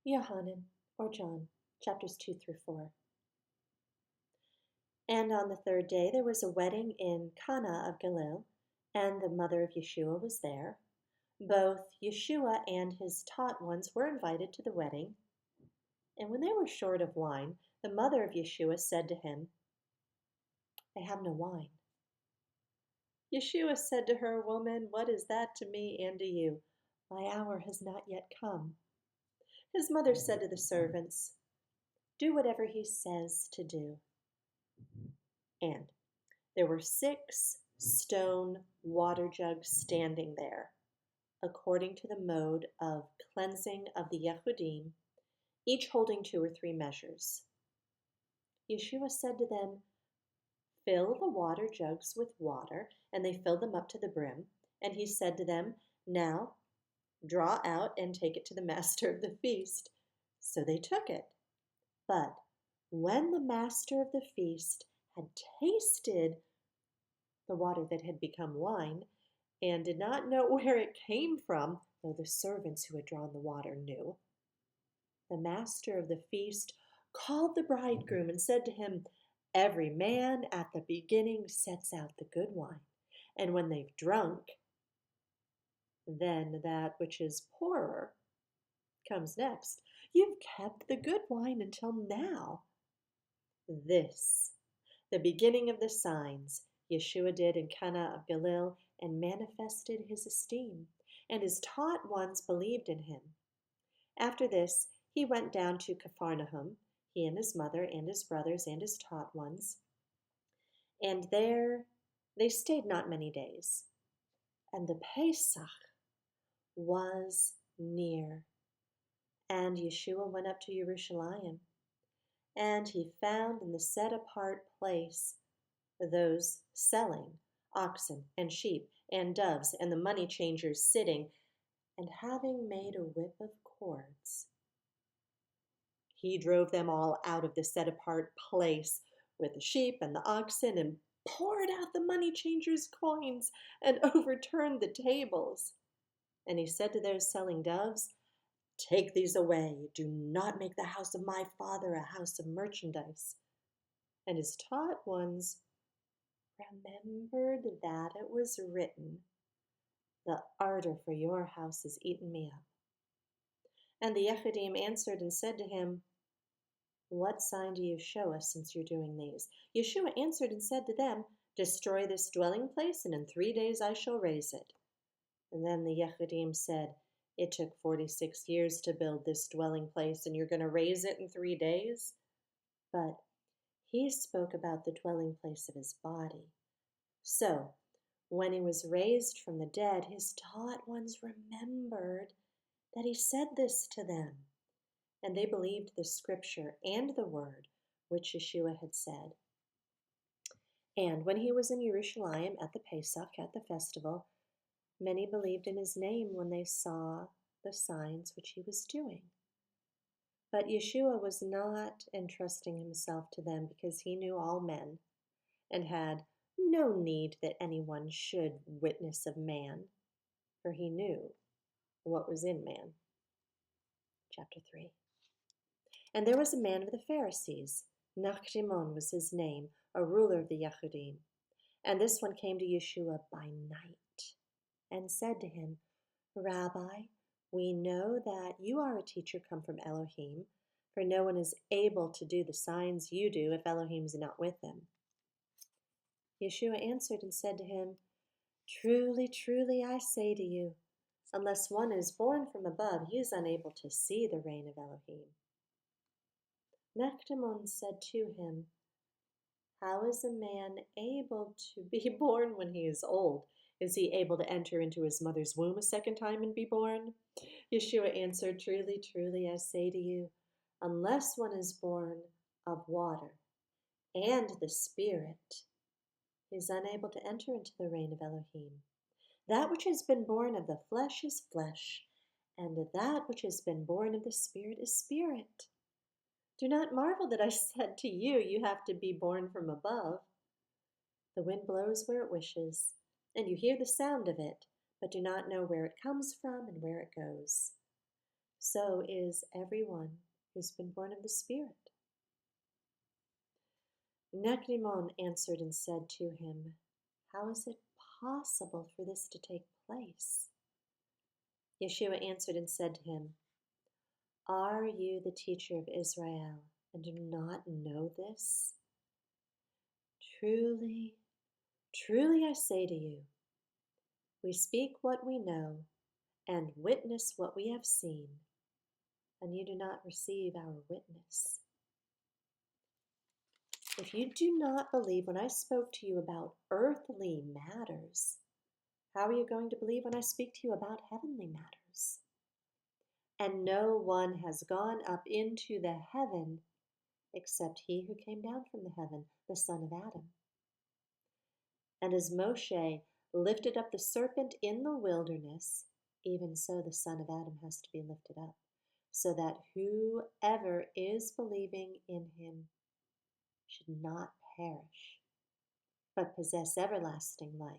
Yohanan, or John, chapters 2 through 4. And on the third day there was a wedding in Cana of Galilee, and the mother of Yeshua was there. Both Yeshua and his taught ones were invited to the wedding. And when they were short of wine, the mother of Yeshua said to him, "They have no wine." Yeshua said to her, "Woman, what is that to me and to you? My hour has not yet come." His mother said to the servants, "Do whatever he says to do." And there were 6 stone water jugs standing there, according to the mode of cleansing of the Yehudim, each holding 2 or 3 measures. Yeshua said to them, "Fill the water jugs with water," and they filled them up to the brim. And he said to them, "Now draw out and take it to the master of the feast." So they took it. But when the master of the feast had tasted the water that had become wine, and did not know where it came from, though the servants who had drawn the water knew, the master of the feast called the bridegroom and said to him, "Every man at the beginning sets out the good wine, and when they've drunk, then that which is poorer comes next. You've kept the good wine until now." This, the beginning of the signs, Yeshua did in Cana of Galilee and manifested his esteem, and his taught ones believed in him. After this, he went down to Capharnaum, he and his mother and his brothers and his taught ones. And there they stayed not many days. And the Pesach was near. And Yeshua went up to Jerusalem, and he found in the set-apart place those selling oxen and sheep and doves, and the money changers sitting, and having made a whip of cords, he drove them all out of the set-apart place with the sheep and the oxen, and poured out the money changers' coins, and overturned the tables. And he said to those selling doves, "Take these away. Do not make the house of my Father a house of merchandise." And his taught ones remembered that it was written, "The ardor for your house has eaten me up." And the Yehudim answered and said to him, "What sign do you show us since you're doing these?" Yeshua answered and said to them, "Destroy this dwelling place, and in 3 days I shall raise it." And then the Yehudim said, "It took 46 years to build this dwelling place, and you're going to raise it in 3 days?" But he spoke about the dwelling place of his body. So, when he was raised from the dead, his taught ones remembered that he said this to them, and they believed the scripture and the word which Yeshua had said. And when he was in Jerusalem at the Pesach, at the festival, many believed in his name when they saw the signs which he was doing. But Yeshua was not entrusting himself to them, because he knew all men and had no need that anyone should witness of man, for he knew what was in man. Chapter 3. And there was a man of the Pharisees, Nachdimon was his name, a ruler of the Yehudim. And this one came to Yeshua by night and said to him, "Rabbi, we know that you are a teacher come from Elohim, for no one is able to do the signs you do if Elohim is not with them." Yeshua answered and said to him, "Truly, truly, I say to you, unless one is born from above, he is unable to see the reign of Elohim." Nectamon said to him, "How is a man able to be born when he is old? Is he able to enter into his mother's womb a second time and be born?" Yeshua answered, "Truly, truly, I say to you, unless one is born of water and the Spirit, he is unable to enter into the reign of Elohim. That which has been born of the flesh is flesh, and that which has been born of the Spirit is spirit. Do not marvel that I said to you, you have to be born from above. The wind blows where it wishes, and you hear the sound of it, but do not know where it comes from and where it goes. So is everyone who's been born of the Spirit. Nicodemus answered and said to him, How is it possible for this to take place? Yeshua answered and said to him, Are you the teacher of Israel and do not know this? Truly, truly I say to you, we speak what we know and witness what we have seen, and you do not receive our witness. If you do not believe when I spoke to you about earthly matters, how are you going to believe when I speak to you about heavenly matters? And no one has gone up into the heaven except he who came down from the heaven, the Son of Adam. And as Moshe lifted up the serpent in the wilderness, even so the Son of Adam has to be lifted up, so that whoever is believing in him should not perish, but possess everlasting life.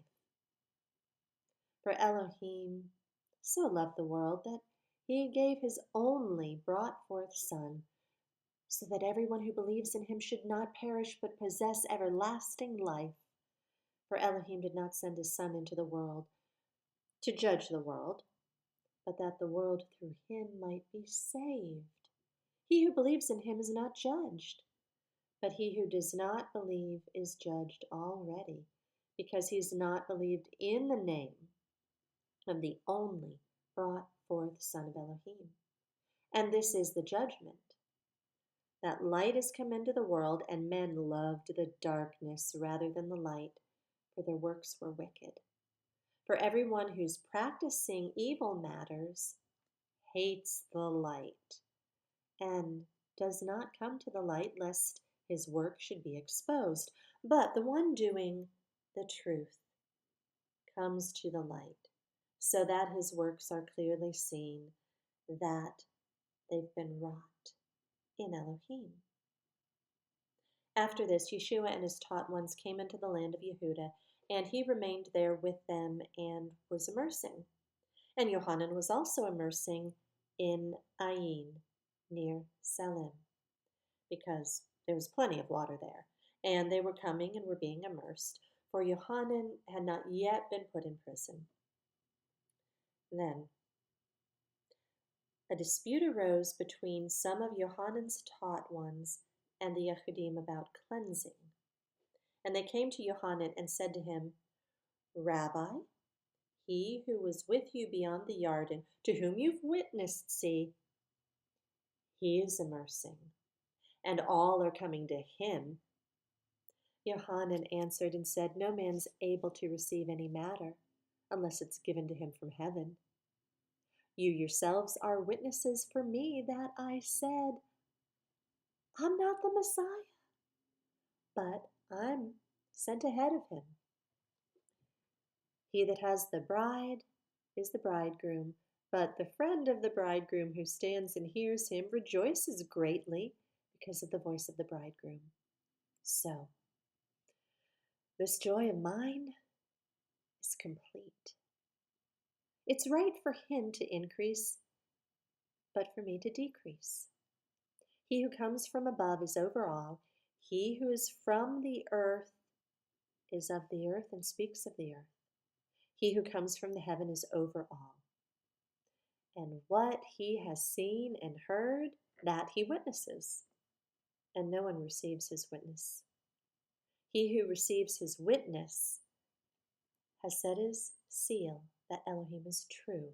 For Elohim so loved the world that he gave his only brought forth Son, so that everyone who believes in him should not perish, but possess everlasting life. For Elohim did not send his Son into the world to judge the world, but that the world through him might be saved. He who believes in him is not judged, but he who does not believe is judged already, because he has not believed in the name of the only brought forth Son of Elohim. And this is the judgment, that light is come into the world, and men loved the darkness rather than the light, for their works were wicked. For everyone who's practicing evil matters hates the light, and does not come to the light, lest his work should be exposed. But the one doing the truth comes to the light, so that his works are clearly seen, that they've been wrought in Elohim. After this, Yeshua and his taught ones came into the land of Yehuda, and he remained there with them and was immersing. And Yohanan was also immersing in Ain, near Salim, because there was plenty of water there, and they were coming and were being immersed, for Yohanan had not yet been put in prison. Then a dispute arose between some of Yohanan's taught ones and the Yehudim about cleansing. And they came to Yohanan and said to him, Rabbi, he who was with you beyond the Yarden, to whom you've witnessed, see, he is immersing, and all are coming to him. Yohanan answered and said, No man's able to receive any matter, unless it's given to him from heaven. You yourselves are witnesses for me that I said, I'm not the Messiah, but I'm sent ahead of him. He that has the bride is the bridegroom, but the friend of the bridegroom who stands and hears him rejoices greatly because of the voice of the bridegroom. So, this joy of mine is complete. It's right for him to increase, but for me to decrease. He who comes from above is over all. He who is from the earth is of the earth and speaks of the earth. He who comes from the heaven is over all. And what he has seen and heard, that he witnesses, and no one receives his witness. He who receives his witness has set his seal that Elohim is true,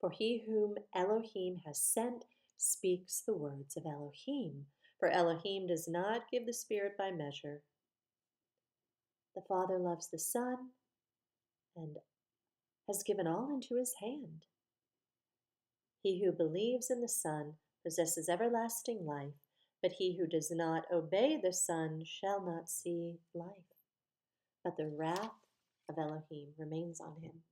for he whom Elohim has sent speaks the words of Elohim, for Elohim does not give the Spirit by measure. The Father loves the Son and has given all into his hand. He who believes in the Son possesses everlasting life, but he who does not obey the Son shall not see life, but the wrath of Elohim remains on him.